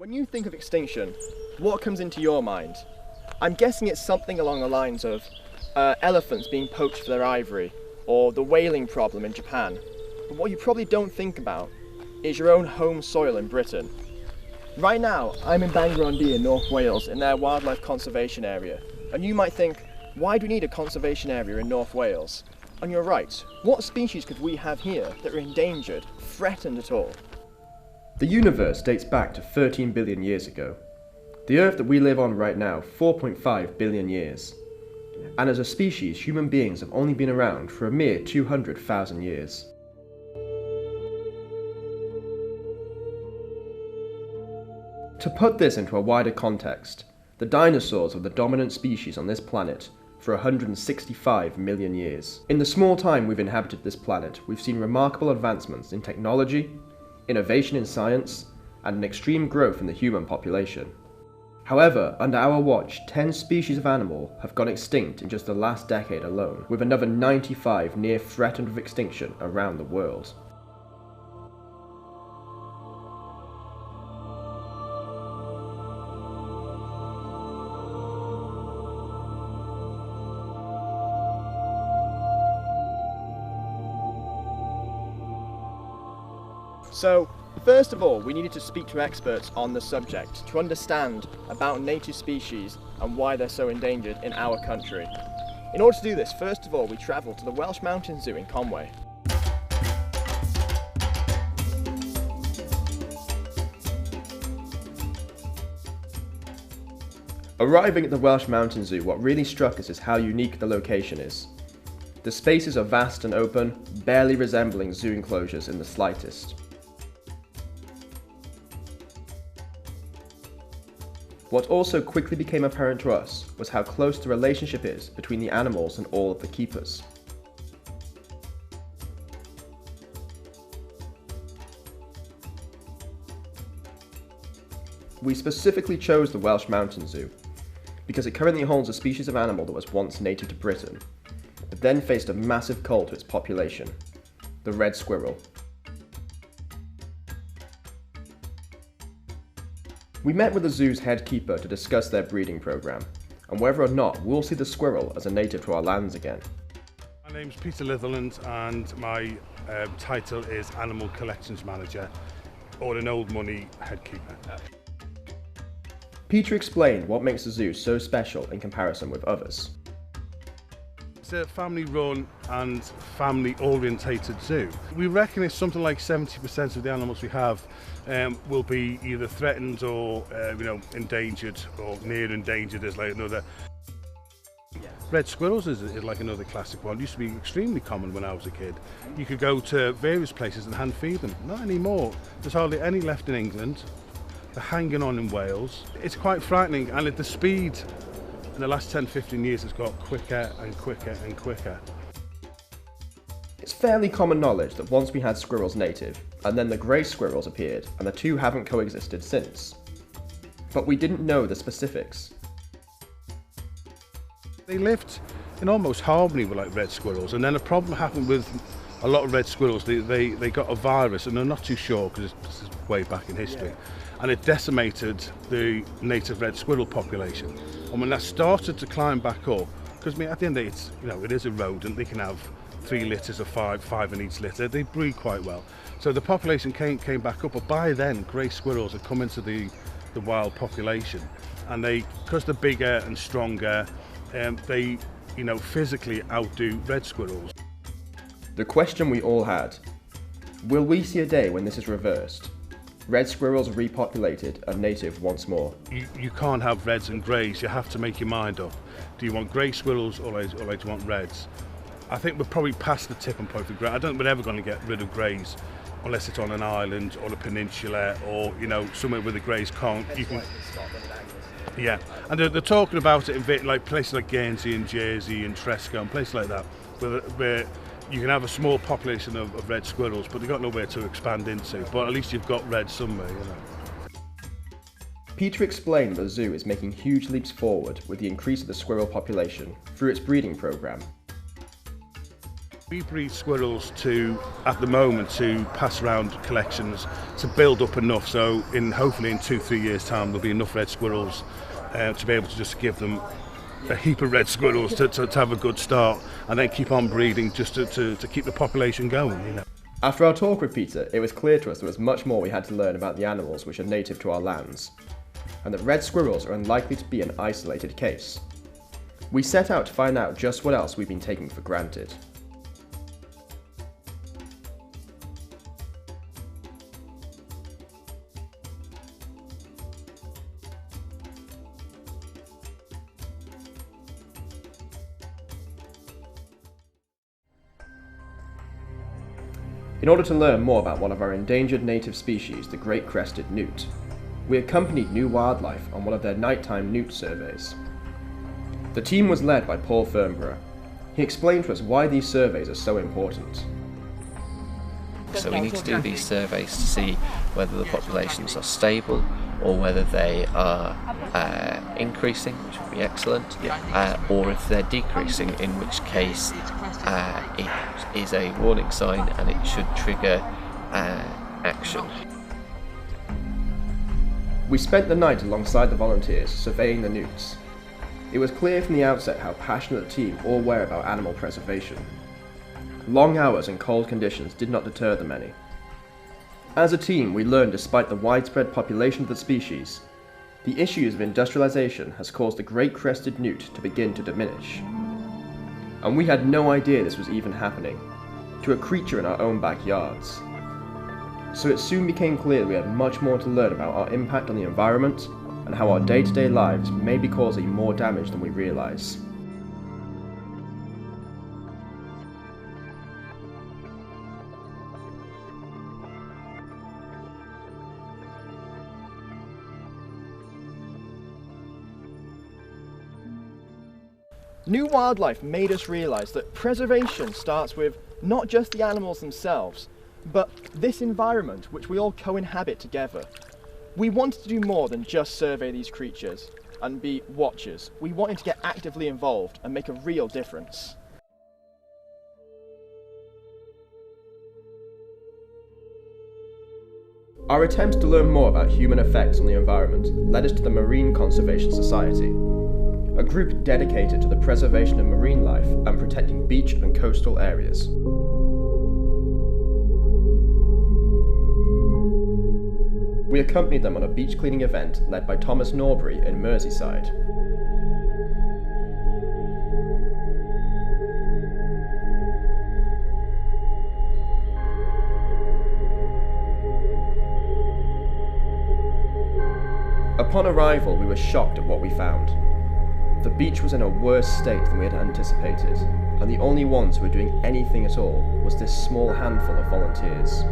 When you think of extinction, what comes into your mind? I'm guessing it's something along the lines of elephants being poached for their ivory, or the whaling problem in Japan. But what you probably don't think about is your own home soil in Britain. Right now, I'm in Bangor-on-Dee in North Wales in their wildlife conservation area. And you might think, why do we need a conservation area in North Wales? And you're right, what species could we have here that are endangered, threatened at all? The universe dates back to 13 billion years ago. The Earth that we live on right now, 4.5 billion years. And as a species, human beings have only been around for a mere 200,000 years. To put this into a wider context, the dinosaurs were the dominant species on this planet for 165 million years. In the small time we've inhabited this planet, we've seen remarkable advancements in technology, innovation in science, and an extreme growth in the human population. However, under our watch, 10 species of animal have gone extinct in just the last decade alone, with another 95 near threatened with extinction around the world. So, first of all, we needed to speak to experts on the subject to understand about native species and why they're so endangered in our country. In order to do this, first of all, we travelled to the Welsh Mountain Zoo in Conway. Arriving at the Welsh Mountain Zoo, what really struck us is how unique the location is. The spaces are vast and open, barely resembling zoo enclosures in the slightest. What also quickly became apparent to us was how close the relationship is between the animals and all of the keepers. We specifically chose the Welsh Mountain Zoo because it currently holds a species of animal that was once native to Britain, but then faced a massive cull to its population, the red squirrel. We met with the zoo's head keeper to discuss their breeding program, and whether or not we'll see the squirrel as a native to our lands again. My name's Peter Litherland and my title is Animal Collections Manager, or an old money head keeper. Peter explained what makes the zoo so special in comparison with others. It's a family-run and family-orientated zoo. We reckon it's something like 70% of the animals we have will be either threatened or endangered, or near endangered is like another. Red squirrels is like another classic one. It used to be extremely common when I was a kid. You could go to various places and hand feed them. Not anymore. There's hardly any left in England. They're hanging on in Wales. It's quite frightening, and at the speed in the last 10-15 years has got quicker and quicker and quicker. It's fairly common knowledge that once we had squirrels native, and then the grey squirrels appeared, and the two haven't coexisted since. But we didn't know the specifics. They lived in almost harmony with like red squirrels, and then a problem happened with a lot of red squirrels. They got a virus, and they're not too sure because this is way back in history, and it decimated the native red squirrel population. And when that started to climb back up, because at the end of it, it is a rodent, they can have 3 litters of five in each litter, they breed quite well. So the population came back up, but by then grey squirrels had come into the wild population, and because they're bigger and stronger, they physically outdo red squirrels. The question we all had: will we see a day when this is reversed? Red squirrels repopulated and native once more. You can't have reds and greys, you have to make your mind up. Do you want grey squirrels or do you want reds? I think we're probably past the tipping point for grey. I don't think we're ever going to get rid of greys unless it's on an island or a peninsula, or somewhere where the greys can't. Yeah, and they're talking about it in like places like Guernsey and Jersey and Tresco and places like that, where you can have a small population of red squirrels, but they've got nowhere to expand into. But at least you've got red somewhere, Peter explained that the zoo is making huge leaps forward with the increase of the squirrel population through its breeding program. We breed squirrels at the moment, to pass around collections to build up enough, so hopefully in 2-3 years' time there'll be enough red squirrels to be able to just give them a heap of red squirrels to have a good start, and then keep on breeding just to keep the population going, you know. After our talk with Peter, it was clear to us there was much more we had to learn about the animals which are native to our lands, and that red squirrels are unlikely to be an isolated case. We set out to find out just what else we've been taking for granted. In order to learn more about one of our endangered native species, the great crested newt, we accompanied NEWW Wildlife on one of their nighttime newt surveys. The team was led by Paul Fernborough. He explained to us why these surveys are so important. So we need to do these surveys to see whether the populations are stable or whether they are increasing, which would be excellent, or if they're decreasing, in which case it is a warning sign and it should trigger action. We spent the night alongside the volunteers surveying the newts. It was clear from the outset how passionate the team all were about animal preservation. Long hours and cold conditions did not deter them any. As a team, we learned despite the widespread population of the species, the issues of industrialization has caused the great crested newt to begin to diminish. And we had no idea this was even happening, to a creature in our own backyards. So it soon became clear that we had much more to learn about our impact on the environment and how our day-to-day lives may be causing more damage than we realize. NEWW Wildlife made us realise that preservation starts with not just the animals themselves, but this environment which we all co-inhabit together. We wanted to do more than just survey these creatures and be watchers. We wanted to get actively involved and make a real difference. Our attempts to learn more about human effects on the environment led us to the Marine Conservation Society, a group dedicated to the preservation of marine life and protecting beach and coastal areas. We accompanied them on a beach cleaning event led by Thomas Norbury in Merseyside. Upon arrival, we were shocked at what we found. The beach was in a worse state than we had anticipated, and the only ones who were doing anything at all was this small handful of volunteers.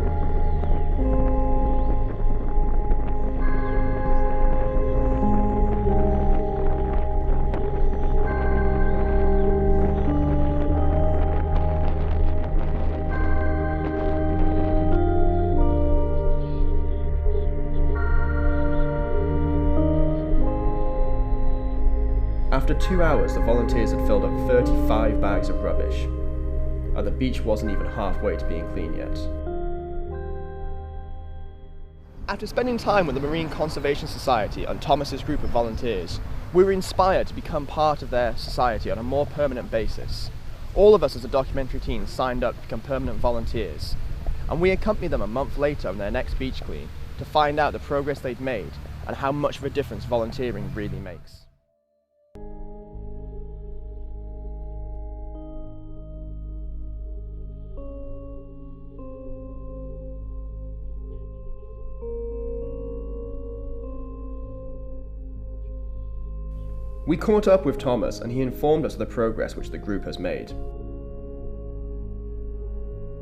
After 2 hours, the volunteers had filled up 35 bags of rubbish, and the beach wasn't even halfway to being clean yet. After spending time with the Marine Conservation Society and Thomas's group of volunteers, we were inspired to become part of their society on a more permanent basis. All of us as a documentary team signed up to become permanent volunteers, and we accompanied them a month later on their next beach clean to find out the progress they'd made and how much of a difference volunteering really makes. We caught up with Thomas and he informed us of the progress which the group has made.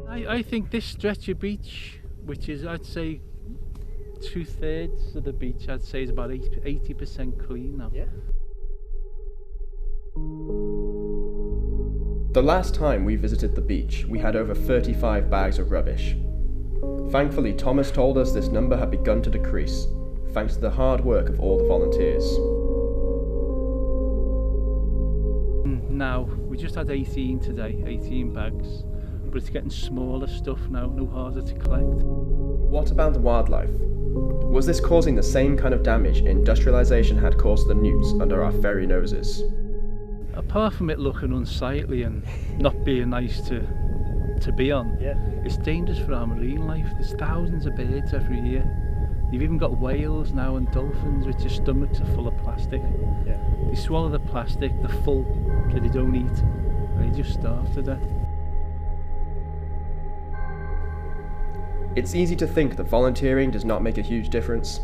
I think this stretch of beach, which is I'd say 2/3 of the beach, I'd say is about 80% clean now. Yeah. The last time we visited the beach, we had over 35 bags of rubbish. Thankfully, Thomas told us this number had begun to decrease, thanks to the hard work of all the volunteers. Now, we just had 18 today, 18 bags. but it's getting smaller stuff now, no harder to collect. What about the wildlife? Was this causing the same kind of damage industrialisation had caused the newts under our very noses? Apart from it looking unsightly and not being nice to be on, it's dangerous for our marine life. There's thousands of birds every year. You've even got whales now and dolphins which their stomachs are full of plastic. They swallow the plastic, they're full, so they don't eat, and they just starve to death. It's easy to think that volunteering does not make a huge difference,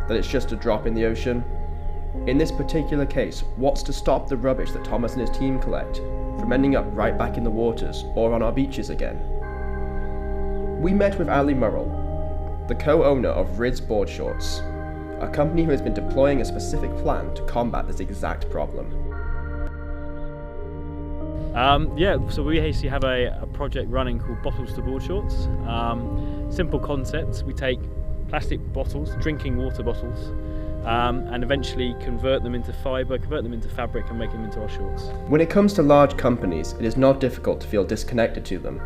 that it's just a drop in the ocean. In this particular case, what's to stop the rubbish that Thomas and his team collect from ending up right back in the waters or on our beaches again? We met with Ali Murrell, the co-owner of Riz Board Shorts, a company who has been deploying a specific plan to combat this exact problem. So we actually have a project running called Bottles to Board Shorts. Simple concept: we take plastic bottles, drinking water bottles, and eventually convert them into fibre, convert them into fabric and make them into our shorts. When it comes to large companies, it is not difficult to feel disconnected to them.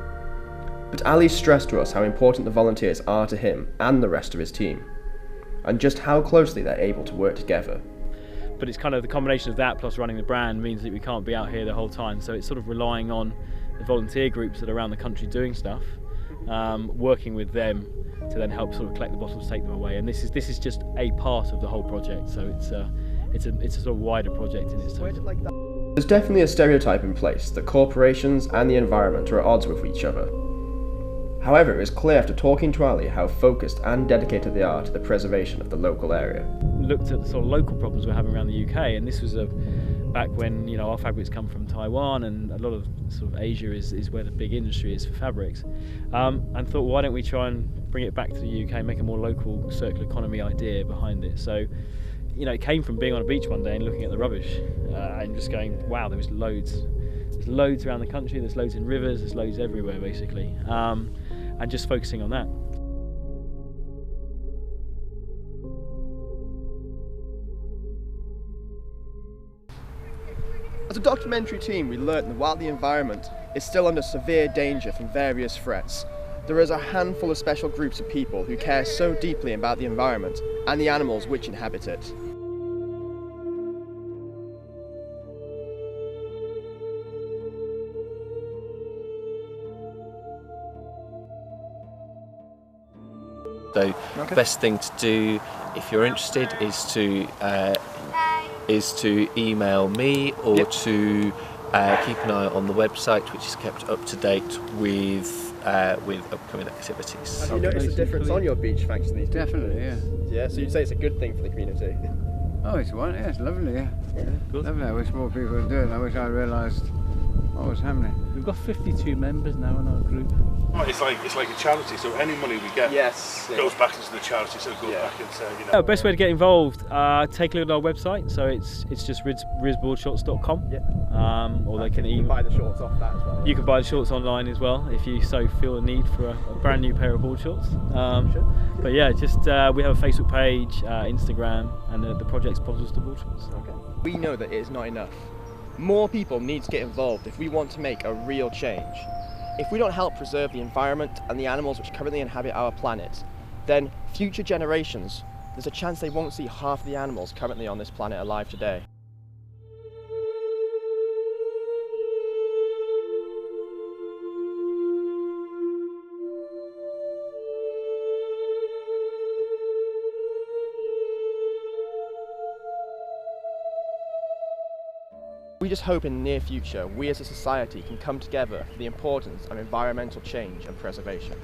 But Ali stressed to us how important the volunteers are to him and the rest of his team, and just how closely they're able to work together. But it's kind of the combination of that plus running the brand means that we can't be out here the whole time, so it's sort of relying on the volunteer groups that are around the country doing stuff, working with them to then help sort of collect the bottles, take them away. And this is just a part of the whole project, so it's a sort of wider project in its total. There's definitely a stereotype in place that corporations and the environment are at odds with each other. However, it was clear after talking to Ali how focused and dedicated they are to the preservation of the local area. Looked at the sort of local problems we're having around the UK, and this was back when, you know, our fabrics come from Taiwan, and a lot of sort of Asia is where the big industry is for fabrics, and thought, why don't we try and bring it back to the UK, make a more local circular economy idea behind it. So, you know, it came from being on a beach one day and looking at the rubbish and just going, wow, there's loads around the country, there's loads in rivers, there's loads everywhere basically, and just focusing on that. As a documentary team, we learnt that while the environment is still under severe danger from various threats, there is a handful of special groups of people who care so deeply about the environment and the animals which inhabit it. So the best thing to do if you're interested is to email me or to keep an eye on the website, which is kept up to date with upcoming activities. Have you noticed a difference on your beach thanks to these? Definitely, yeah. Yeah, so you'd say it's a good thing for the community? Oh, it's lovely, yeah. Good. Lovely. I wish more people would do it. I wish I realised what was happening. We've got 52 members now in our group. Oh, it's like a charity, so any money we get goes back into the charity, so it goes back into, you know. Best way to get involved, take a look at our website, so it's just rizboardshorts.com, or they can You can buy the shorts off that as well. You can buy the shorts online as well if you so feel a need for a brand new pair of board shorts. But yeah, just we have a Facebook page, Instagram, and the project's Bottles to Board Shorts. Okay. We know that it is not enough. More people need to get involved if we want to make a real change. If we don't help preserve the environment and the animals which currently inhabit our planet, then future generations, there's a chance they won't see half the animals currently on this planet alive today. We just hope in the near future we as a society can come together for the importance of environmental change and preservation.